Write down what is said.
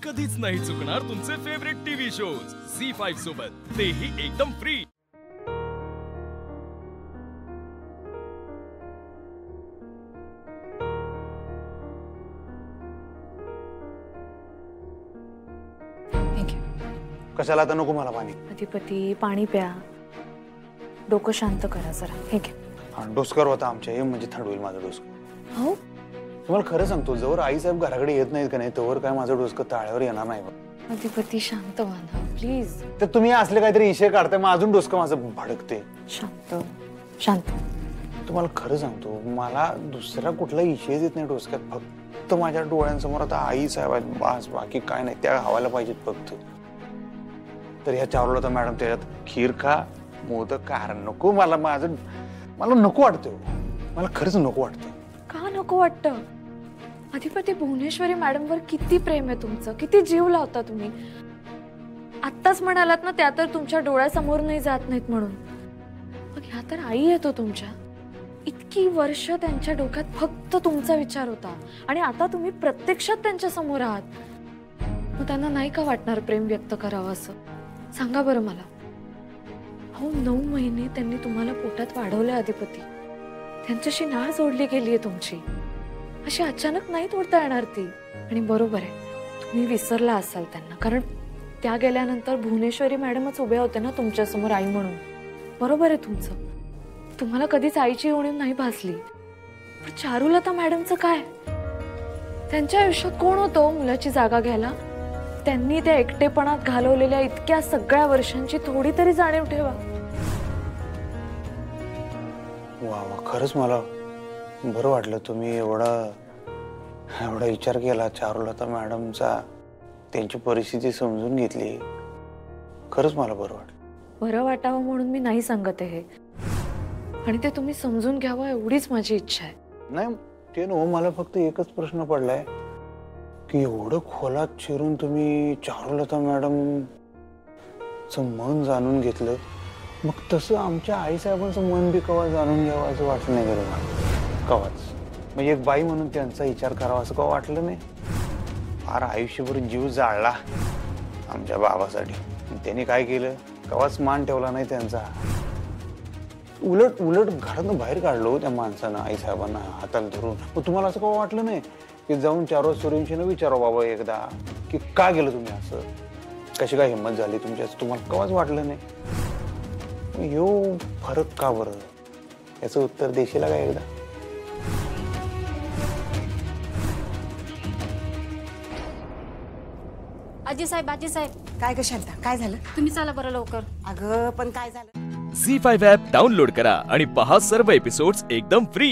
कधीच नाही चुकणार तुमचे फेवरेट टीव्ही शोज झी5 सोबत, तेही एकदम फ्री। कशाला आता नको मला पाणी। अधिपती पाणी प्या, डोकं शांत करा जरा। हे घे। डोसकर होता आमच्या, हे म्हणजे थंड होईल माझं डोसकं। हो तुम्हाला खरं सांगतो, जवळ आई साहेब घराकडे येत नाहीत का नाही तोवर काय माझं डोसकं ताळ्यावर येणार नाही। अधिपती शांत व्हा ना प्लीज। तर तुम्ही असले काहीतरी इशे काढताय, मग अजून डोसकं माझं भडकते। शांत शांत। तुम्हाला खरं सांगतो, मला दुसरा कुठला इशेच येत नाही डोसक्यात। फक्त माझ्या डोळ्यांसमोर आता आई साहेब आहेत, बास, बाकी काय नाही। त्या हवायला पाहिजेत फक्त। तर ह्या चारुलता मॅडम त्याच्यात खीर खा, मोदक खा। नको मला, मला नको वाटतं, मला खरंच नको वाटतं। का नको वाटतं? अधिपती भुवनेश्वरी मॅडमवर किती प्रेम आहे तुमचं, किती जीव लावता तुम्ही। आत्ताच म्हणालात ना त्या तर तुमच्या डोळ्यासमोर नाही जात नाहीत म्हणून। मग ह्या तर आई येतो तुमच्या। इतकी वर्ष त्यांच्या डोक्यात फक्त तुमचा विचार होता आणि आता तुम्ही प्रत्यक्षात त्यांच्या समोर आहात। मग त्यांना नाही का वाटणार प्रेम व्यक्त करावं असं? सांगा बरं मला। हो 9 महिने त्यांनी तुम्हाला पोटात वाढवले अधिपती। त्यांच्याशी नाळ जोडली गेली आहे तुमची, अशी अचानक नाही तोडता येणार ती। आणि बरोबर आहे, तुम्ही विसरला असाल त्यांना, कारण त्या गेल्यानंतर भुवनेश्वरी मॅडमच उभ्या होते ना तुमच्या समोर आई म्हणून। बरोबर आहे तुमचं, तुम्हाला कधीच आईची उणीव नाही भासली। पण चारुलता मॅडमचं काय? त्यांच्या आयुष्यात कोण होतं मुलाची जागा घ्यायला? त्यांनी त्या एकटेपणात घालवलेल्या इतक्या सगळ्या वर्षांची थोडी तरी जाणीव ठेवा। वा वा, खरंच मला बरं वाटलं तुम्ही एवढा विचार केला चारुलता मॅडमचा, त्यांची परिस्थिती समजून घेतली। खरंच मला बरं वाटलं। बरं वाटावं म्हणून मी नाही सांगत आहे, आणि ते तुम्ही समजून घ्यावं एवढीच माझी इच्छा आहे। नाही ते नो, मला फक्त एकच प्रश्न पडलाय की एवढं खोलात शिरून तुम्ही चारुलता मॅडमचं मन जाणून घेतलं, मग तसं आमच्या आई साहेबांचं मन बी कवा जाणून घ्यावं असं वाटलं नाही बरं मला कवाच। म्हणजे एक बाई म्हणून त्यांचा विचार करावा असं कवा वाटलं नाही। फार आयुष्यभर जीव जाळला आमच्या बाबासाठी, त्यांनी काय केलं, कवाच मान ठेवला नाही त्यांचा। उलट उलट घरातून बाहेर काढलो त्या माणसानं, आई साहेबांना हाताला धरून। मग तुम्हाला असं कवा वाटलं नाही की जाऊन चारोळ सूर्यवंशीनं विचारा बाबा एकदा की का गेलं तुम्ही असं, कशी काय हिंमत झाली तुमची, असं तुम्हाला कवाच वाटलं नाही? यो फरक का बरं, याचं उत्तर देशील का एकदा? आजी साहेब काय ग शांता, काय झालं? तुम्ही चला बरं लवकर। अगं पण काय झालं? झी5 ॲप डाउनलोड करा आणि पहा सर्व एपिसोड्स एकदम फ्री।